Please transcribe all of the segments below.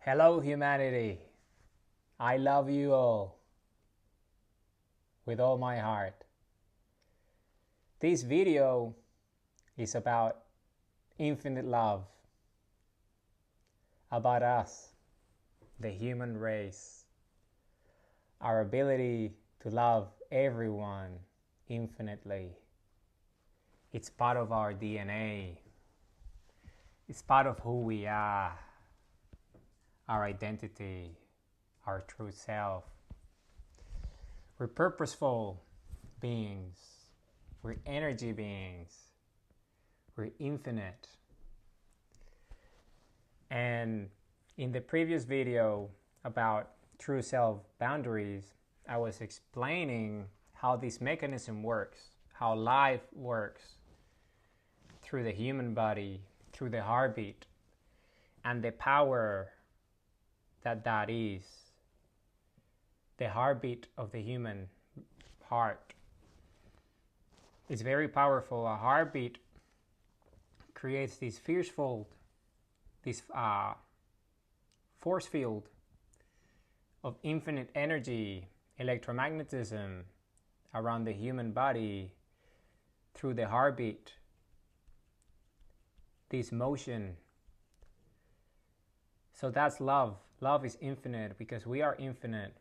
Hello, humanity. I love you all with all my heart. This video is about infinite love, about us, the human race, our ability to love everyone infinitely. It's part of our DNA. It's part of who we are, our identity, our true self. We're purposeful beings. We're energy beings. We're infinite. And in the previous video about true self boundaries, I was explaining how this mechanism works, how life works through the human body, through the heartbeat, and the power that is. The heartbeat of the human heart is very powerful. A heartbeat creates this force field of infinite energy, electromagnetism around the human body through the heartbeat. This motion. So that's love. Love is infinite because we are infinite.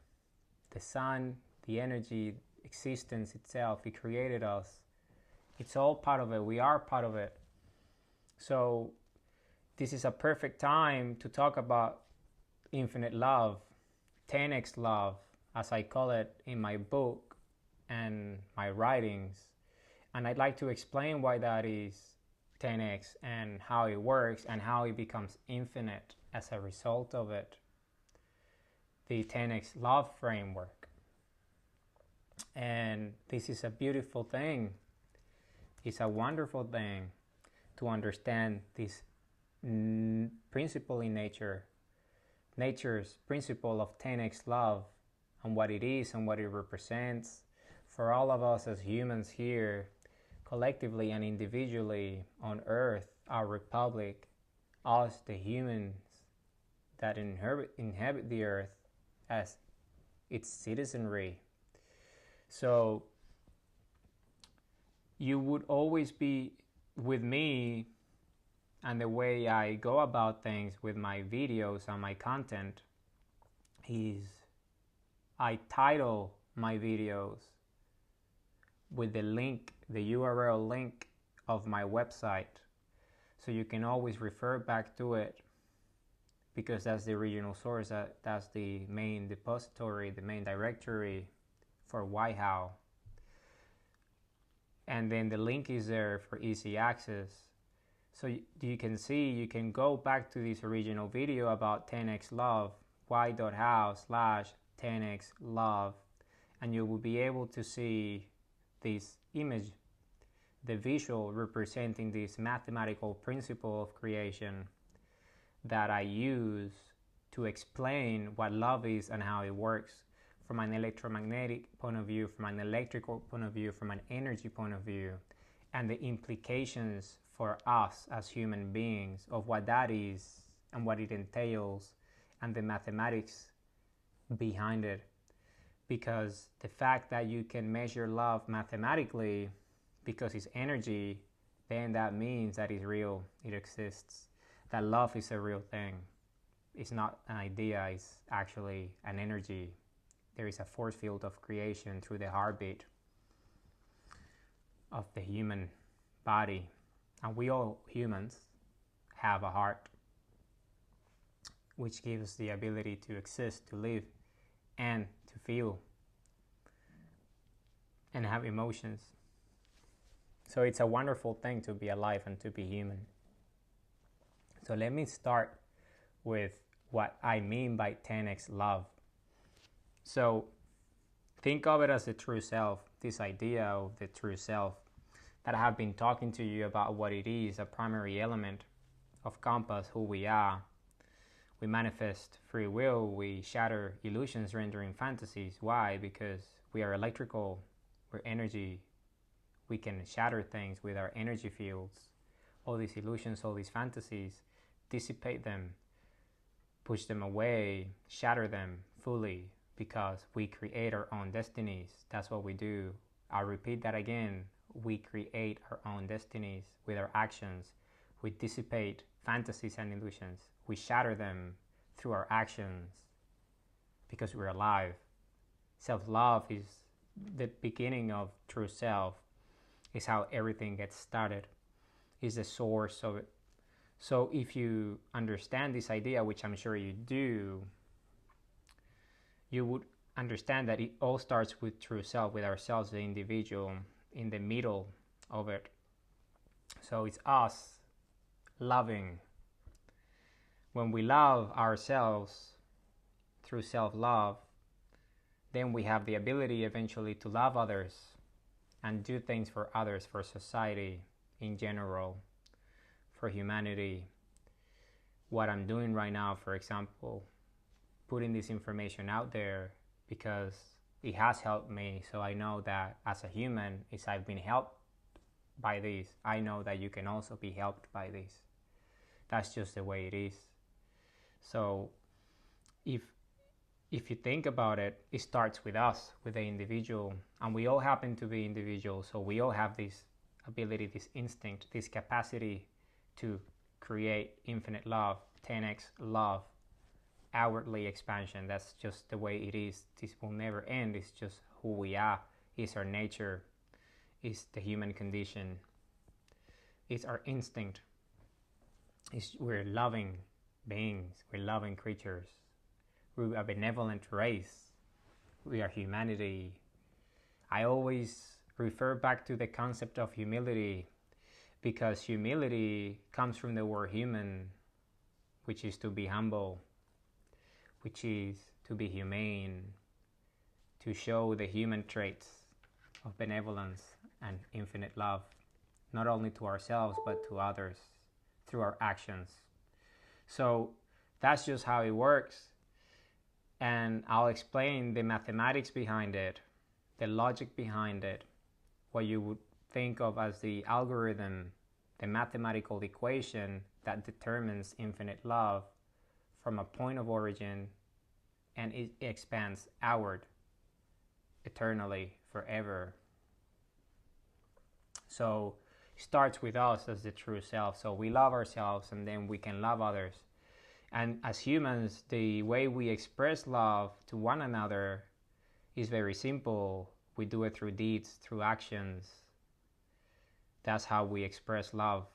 The sun, the energy, existence itself, it created us. It's all part of it. We are part of it. So this is a perfect time to talk about infinite love, 10x love, as I call it in my book and my writings. And I'd like to explain why that is 10x and how it works and how it becomes infinite as a result of it. The 10x love framework. And this is a beautiful thing. It's a wonderful thing to understand this principle in nature, nature's principle of 10x love, and what it is and what it represents for all of us as humans here, collectively and individually on Earth, our republic, us the humans that inhabit the Earth as its citizenry. So you would always be with me, and the way I go about things with my videos and my content is I title my videos with the link, the URL link of my website, so you can always refer back to it, because that's the original source, that's the main depository, the main directory for How. And then the link is there for easy access. So you can see, you can go back to this original video about 10x love, y.how/10x love, and you will be able to see this image, the visual representing this mathematical principle of creation that I use to explain what love is and how it works from an electromagnetic point of view, from an electrical point of view, from an energy point of view, and the implications for us as human beings of what that is and what it entails and the mathematics behind it. Because the fact that you can measure love mathematically because it's energy, then that means that it's real, it exists. That love is a real thing. It's not an idea, it's actually an energy. There is a force field of creation through the heartbeat of the human body. And we all humans have a heart, which gives the ability to exist, to live, and to feel, and have emotions. So it's a wonderful thing to be alive and to be human. So let me start with what I mean by 10x love. So think of it as the true self, this idea of the true self that I have been talking to you about, what it is, a primary element of compass, who we are. We manifest free will, we shatter illusions, rendering fantasies. Why? Because we are electrical, we're energy. We can shatter things with our energy fields. All these illusions, all these fantasies, dissipate them, push them away, shatter them fully, because we create our own destinies. That's what we do. I'll repeat that again. We create our own destinies with our actions. We dissipate fantasies and illusions. We shatter them through our actions because we're alive. Self-love is the beginning of true self. Is how everything gets started. Is the source of it. So if you understand this idea, which I'm sure you do, you would understand that it all starts with true self, with ourselves, the individual, in the middle of it. So it's us loving. When we love ourselves through self-love, then we have the ability eventually to love others and do things for others, for society in general, for humanity. What I'm doing right now, for example, putting this information out there because it has helped me. So I know that as a human, as I've been helped by this, I know that you can also be helped by this. That's just the way it is. So if you think about it, it starts with us, with the individual, and we all happen to be individuals. So we all have this ability, this instinct, this capacity to create infinite love, 10x love, outwardly expansion. That's just the way it is. This will never end. It's just who we are. It's our nature. It's the human condition. It's our instinct. We're loving beings. We're loving creatures. We're a benevolent race. We are humanity. I always refer back to the concept of humility, because humility comes from the word human, which is to be humble, which is to be humane, to show the human traits of benevolence and infinite love, not only to ourselves but to others through our actions. So that's just how it works. And I'll explain the mathematics behind it, the logic behind it, what you would think of as the algorithm, the mathematical equation that determines infinite love from a point of origin, and it expands outward eternally, forever. So it starts with us as the true self. So we love ourselves, and then we can love others. And as humans, the way we express love to one another is very simple. We do it through deeds, through actions. That's how we express love.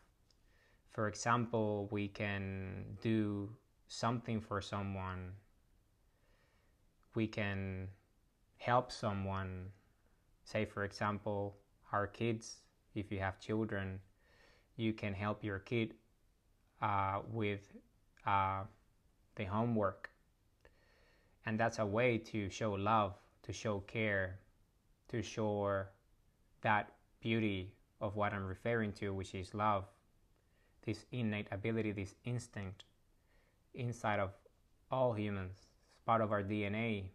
For example, we can do something for someone. We can help someone. Say, for example, our kids. If you have children, you can help your kid with the homework. And that's a way to show love, to show care, to show that beauty of what I'm referring to, which is love. This innate ability, this instinct inside of all humans. It's part of our DNA.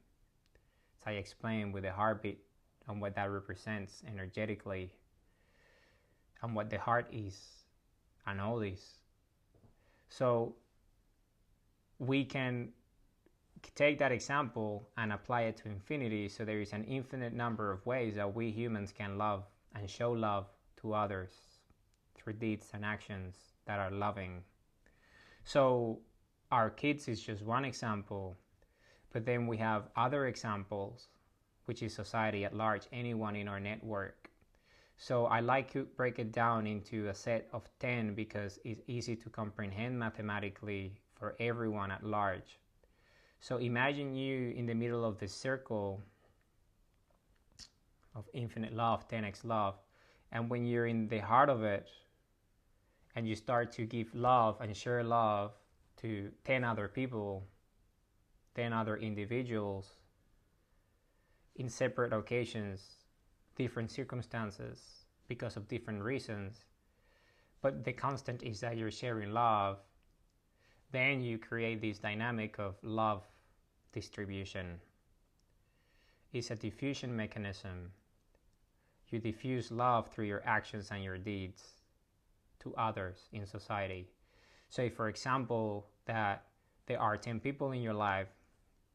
As I explained with the heartbeat and what that represents energetically, and what the heart is, and all this. So we can take that example and apply it to infinity. So there is an infinite number of ways that we humans can love and show love to others through deeds and actions that are loving. So our kids is just one example, but then we have other examples, which is society at large, anyone in our network. So I like to break it down into a set of 10 because it's easy to comprehend mathematically for everyone at large. So imagine you in the middle of the circle of infinite love, 10x love, and when you're in the heart of it and you start to give love and share love to 10 other people, 10 other individuals in separate occasions, different circumstances, because of different reasons, but the constant is that you're sharing love, then you create this dynamic of love distribution. It's a diffusion mechanism. You diffuse love through your actions and your deeds to others in society. So if, for example, that there are 10 people in your life,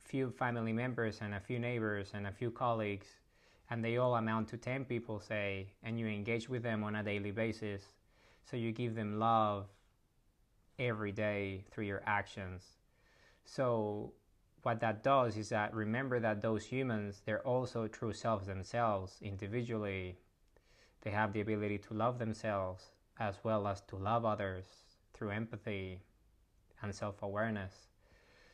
few family members and a few neighbors and a few colleagues, and they all amount to 10 people, say, and you engage with them on a daily basis. So you give them love every day through your actions. So what that does is that remember that those humans, they're also true selves themselves individually. They have the ability to love themselves as well as to love others through empathy and self-awareness.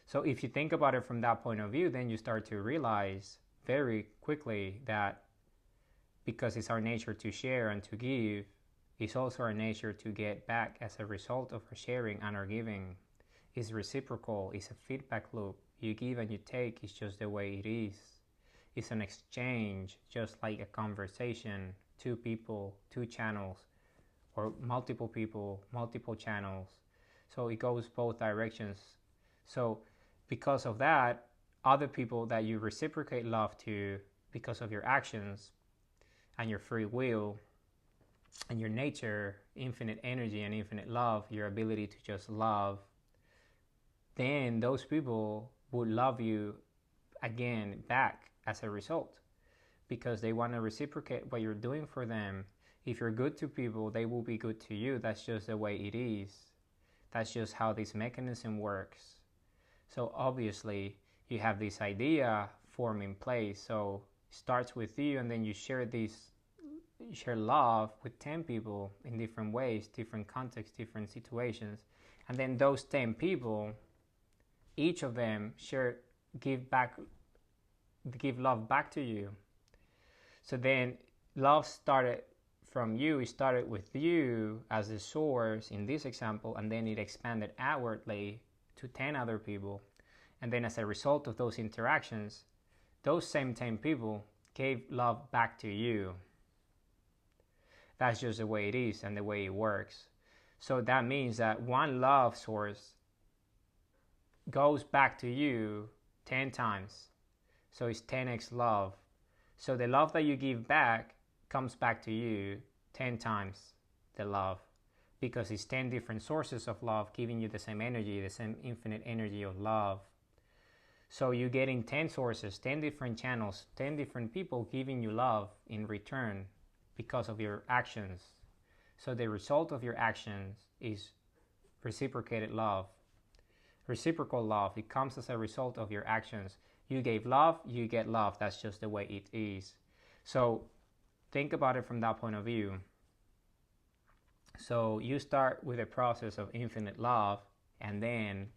So if you think about it from that point of view, then you start to realize very quickly that because it's our nature to share and to give, it's also our nature to get back as a result of our sharing and our giving. It's reciprocal, it's a feedback loop. You give and you take, it's just the way it is. It's an exchange, just like a conversation, two people, two channels, or multiple people, multiple channels. So it goes both directions. So because of that, other people that you reciprocate love to because of your actions and your free will and your nature, infinite energy and infinite love, your ability to just love, then those people would love you again back as a result because they want to reciprocate what you're doing for them. If you're good to people, they will be good to you. That's just the way it is. That's just how this mechanism works. So obviously you have this idea form in place. So it starts with you, and then you share love with 10 people in different ways, different contexts, different situations. And then those 10 people, each of them give love back to you. So then love started from you. It started with you as the source in this example, and then it expanded outwardly to 10 other people. And then as a result of those interactions, those same 10 people gave love back to you. That's just the way it is and the way it works. So that means that one love source goes back to you 10 times. So it's 10x love. So the love that you give back comes back to you 10 times the love, because it's 10 different sources of love giving you the same energy, the same infinite energy of love. So you're getting 10 sources, 10 different channels, 10 different people giving you love in return because of your actions. So the result of your actions is reciprocated love. Reciprocal love, it comes as a result of your actions. You gave love, you get love. That's just the way it is. So think about it from that point of view. So you start with a process of infinite love and then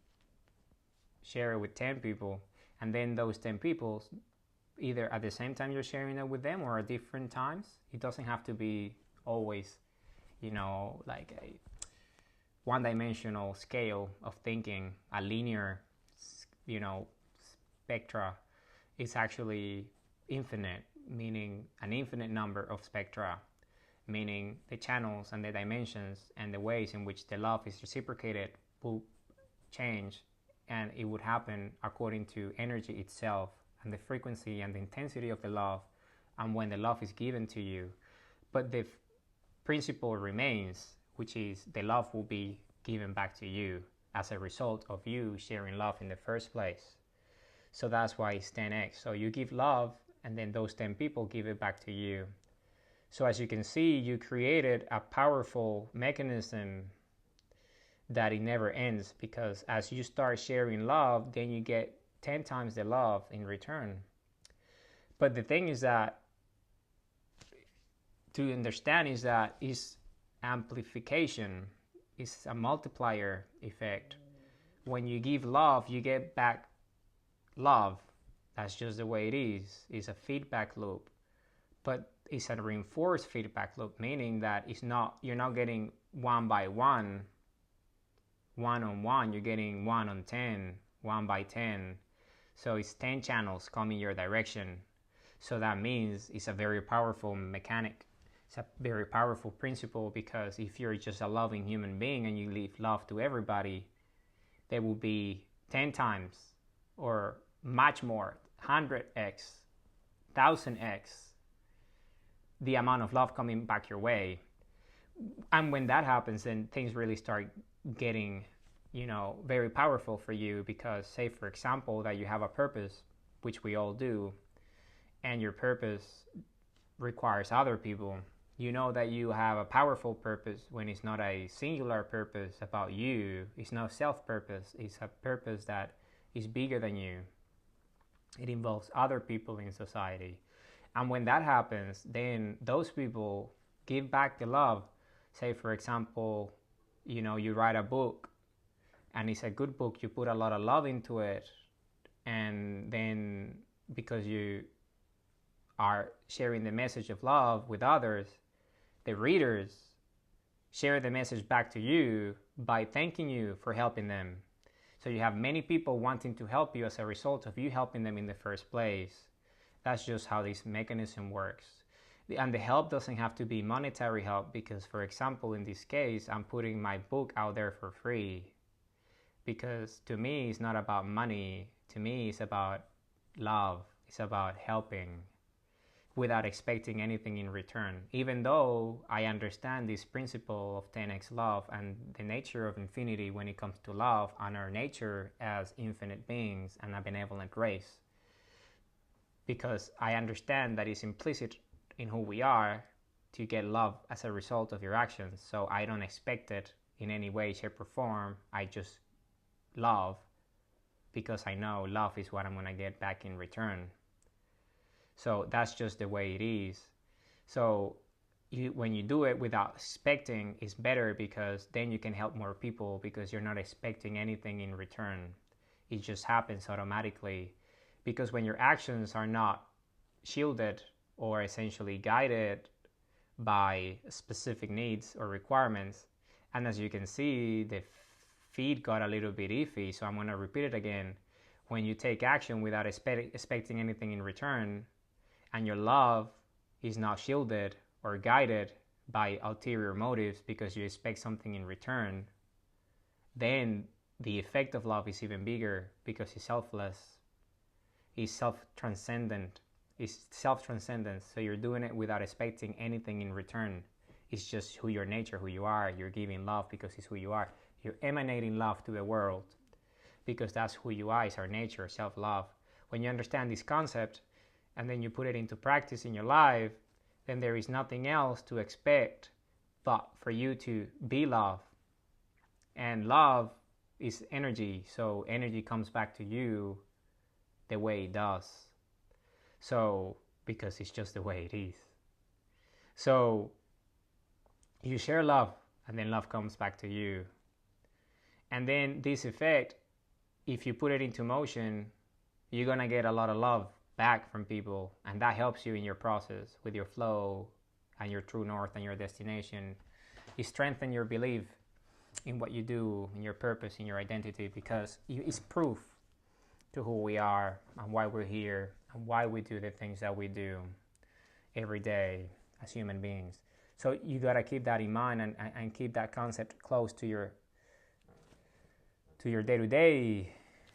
share it with 10 people. And then those 10 people, either at the same time you're sharing it with them or at different times. It doesn't have to be always, like a one-dimensional scale of thinking, a linear, spectra. It's actually infinite, meaning an infinite number of spectra, meaning the channels and the dimensions and the ways in which the love is reciprocated will change, and it would happen according to energy itself and the frequency and the intensity of the love and when the love is given to you. But the principle remains, which is the love will be given back to you as a result of you sharing love in the first place. So that's why it's 10x. So you give love, and then those 10 people give it back to you. So as you can see, you created a powerful mechanism that it never ends, because as you start sharing love, then you get 10 times the love in return. But the thing is that to understand is that it's amplification, it's a multiplier effect. When you give love, you get back love. That's just the way it is. It's a feedback loop. But it's a reinforced feedback loop, meaning that you're not getting one by one, one-on-one, you're getting 1 on 10, 1 by 10. So it's 10 channels coming your direction. So that means it's a very powerful mechanic. It's a very powerful principle, because if you're just a loving human being and you leave love to everybody, there will be 10 times or much more, 100x, 1000x, the amount of love coming back your way. And when that happens, then things really start getting very powerful for you, because say for example that you have a purpose, which we all do, and your purpose requires other people. You know that you have a powerful purpose when it's not a singular purpose about you. It's not self-purpose. It's a purpose that is bigger than you. It involves other people in society. And when that happens, then those people give back the love. Say, for example, you write a book and it's a good book. You put a lot of love into it. And then because you are sharing the message of love with others, the readers share the message back to you by thanking you for helping them. So you have many people wanting to help you as a result of you helping them in the first place. That's just how this mechanism works. And the help doesn't have to be monetary help, because, for example, in this case, I'm putting my book out there for free. Because to me, it's not about money. To me, it's about love. It's about helping without expecting anything in return. Even though I understand this principle of 10x love and the nature of infinity when it comes to love and our nature as infinite beings and a benevolent race. Because I understand that it's implicit in who we are to get love as a result of your actions. So I don't expect it in any way, shape, or form. I just love because I know love is what I'm going to get back in return. So that's just the way it is. So when you do it without expecting, it's better, because then you can help more people, because you're not expecting anything in return. It just happens automatically. Because when your actions are not shielded or essentially guided by specific needs or requirements, and as you can see, the feed got a little bit iffy, so I'm going to repeat it again. When you take action without expecting anything in return, and your love is not shielded or guided by ulterior motives because you expect something in return, then the effect of love is even bigger, because it's selfless, it's self-transcendent, it's self-transcendence. So you're doing it without expecting anything in return. It's just who your nature, who you are. You're giving love because it's who you are. You're emanating love to the world because that's who you are. It's our nature, self-love. When you understand this concept, and then you put it into practice in your life, then there is nothing else to expect but for you to be love. And love is energy, so energy comes back to you the way it does. So, because it's just the way it is. So, you share love, and then love comes back to you. And then this effect, if you put it into motion, you're going to get a lot of love back from people, and that helps you in your process with your flow and your true north and your destination. It strengthens your belief in what you do, in your purpose, in your identity, because it's proof to who we are and why we're here and why we do the things that we do every day as human beings. So you got to keep that in mind and keep that concept close to your day-to-day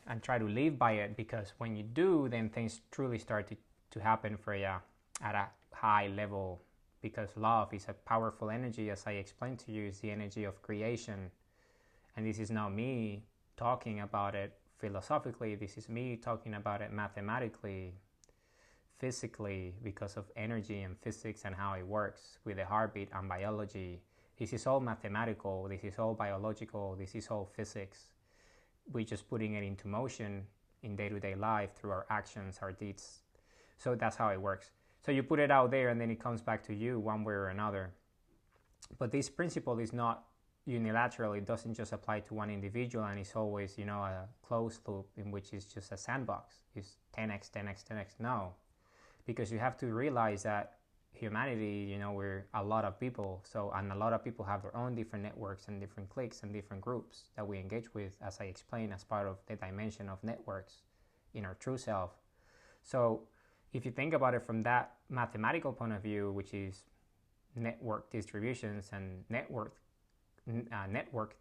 and try to live by it, because when you do, then things truly start to happen for you at a high level, because love is a powerful energy. As I explained to you, it's the energy of creation. And this is not me talking about it philosophically, this is me talking about it mathematically, physically, because of energy and physics and how it works with the heartbeat and biology. This is all mathematical, this is all biological, this is all physics. We're just putting it into motion in day-to-day life through our actions, our deeds. So that's how it works. So you put it out there and then it comes back to you one way or another. But this principle is not unilateral. It doesn't just apply to one individual, and it's always, a closed loop in which it's just a sandbox. It's 10x, 10x, 10x. No, because you have to realize that humanity, we're a lot of people. And a lot of people have their own different networks and different cliques and different groups that we engage with, as I explained, as part of the dimension of networks in our true self. So if you think about it from that mathematical point of view, which is network distributions and network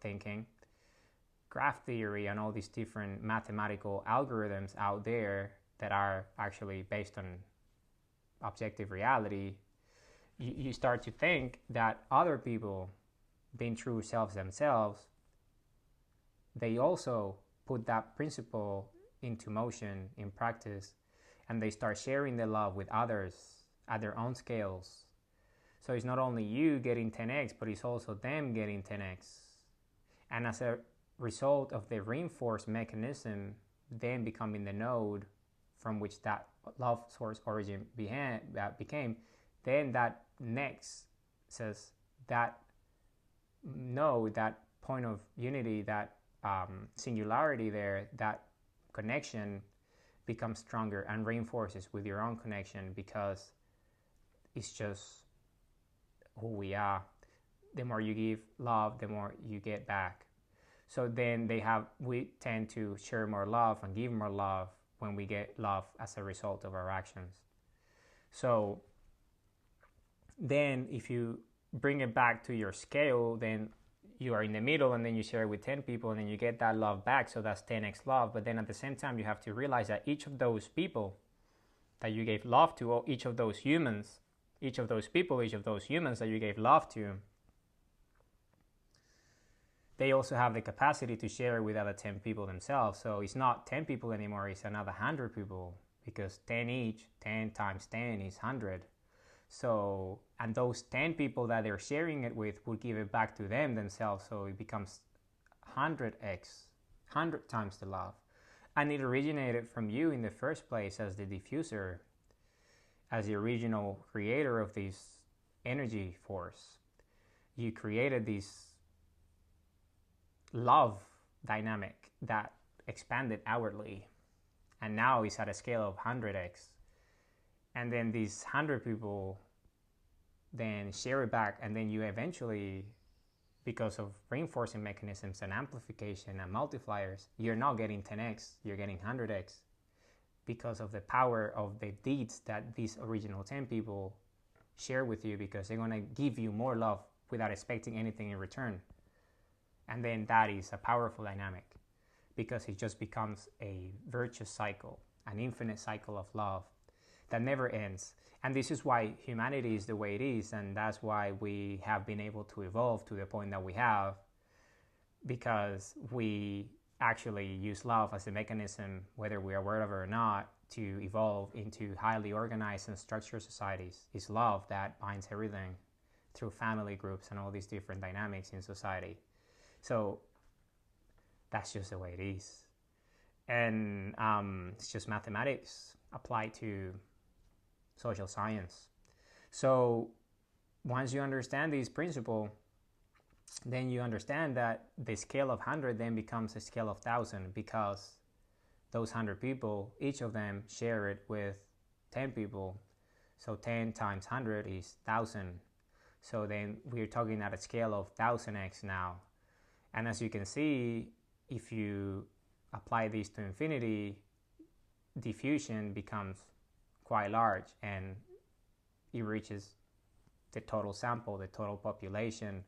thinking, graph theory, and all these different mathematical algorithms out there that are actually based on objective reality, you start to think that other people, being true selves themselves, they also put that principle into motion in practice, and they start sharing the love with others at their own scales. So it's not only you getting 10x, but it's also them getting 10x. And as a result of the reinforced mechanism then becoming the node from which that love source origin became, then that next says that node, that point of unity, that singularity there, that connection becomes stronger and reinforces with your own connection, because it's just who we are. The more you give love, the more you get back. So then we tend to share more love and give more love when we get love as a result of our actions. So then if you bring it back to your scale, then you are in the middle, and then you share it with 10 people, and then you get that love back. So that's 10x love. But then at the same time, you have to realize that each of those people that you gave love to, or each of those humans, each of those people, each of those humans that you gave love to, they also have the capacity to share with other 10 people themselves. So it's not 10 people anymore, it's another 100 people, because 10 each, 10 times 10 is 100. So, and those 10 people that they're sharing it with will give it back to them themselves. So it becomes 100x, 100 times the love. And it originated from you in the first place as the diffuser, as the original creator of this energy force. You created this love dynamic that expanded outwardly, and now it's at a scale of 100x. And then these 100 people then share it back, and then you eventually, because of reinforcing mechanisms and amplification and multipliers, you're not getting 10x, you're getting 100x, because of the power of the deeds that these original 10 people share with you, because they're going to give you more love without expecting anything in return. And then that is a powerful dynamic, because it just becomes a virtuous cycle, an infinite cycle of love that never ends. And this is why humanity is the way it is, and that's why we have been able to evolve to the point that we have, because we actually use love as a mechanism, whether we are aware of it or not, to evolve into highly organized and structured societies. It's love that binds everything through family groups and all these different dynamics in society. So that's just the way it is. And it's just mathematics applied to social science. So once you understand this principle, then you understand that the scale of 100 then becomes a scale of 1,000, because those 100 people, each of them share it with 10 people. So 10 times 100 is 1,000. So then we're talking at a scale of 1,000x now. And as you can see, if you apply this to infinity, diffusion becomes quite large, and it reaches the total sample, the total population,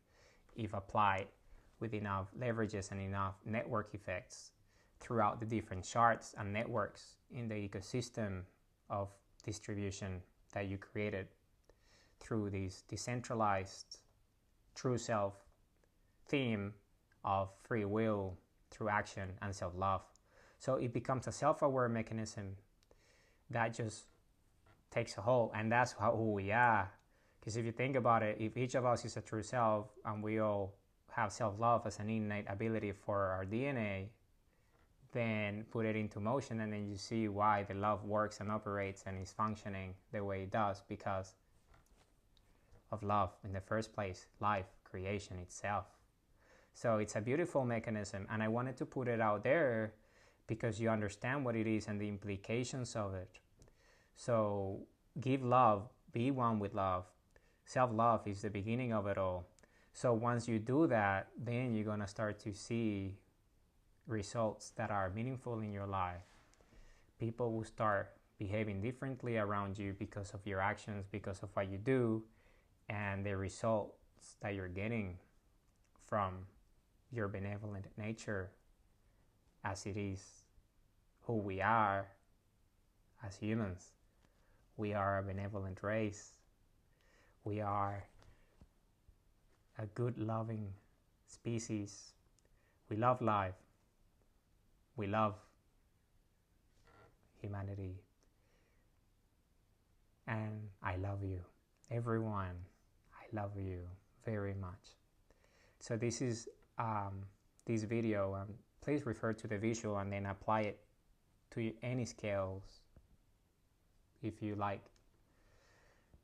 if applied with enough leverages and enough network effects throughout the different shards and networks in the ecosystem of distribution that you created through this decentralized true self theme of free will through action and self-love. So it becomes a self-aware mechanism that just takes a hold, and that's who we are. Because if you think about it, if each of us is a true self and we all have self-love as an innate ability for our DNA, then put it into motion, and then you see why the love works and operates and is functioning the way it does, because of love in the first place, life, creation itself. So it's a beautiful mechanism, and I wanted to put it out there because you understand what it is and the implications of it. So give love, be one with love. Self-love is the beginning of it all. So once you do that, then you're going to start to see results that are meaningful in your life. People will start behaving differently around you because of your actions, because of what you do, and the results that you're getting from your benevolent nature, as it is who we are as humans. We are a benevolent race. We are a good, loving species. We love life. We love humanity. And I love you. Everyone, I love you very much. So this is this video. Please refer to the visual and then apply it to any scales if you like.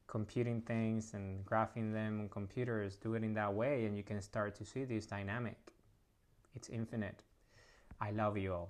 Computing things and graphing them on computers, do it in that way and you can start to see this dynamic. It's infinite. I love you all.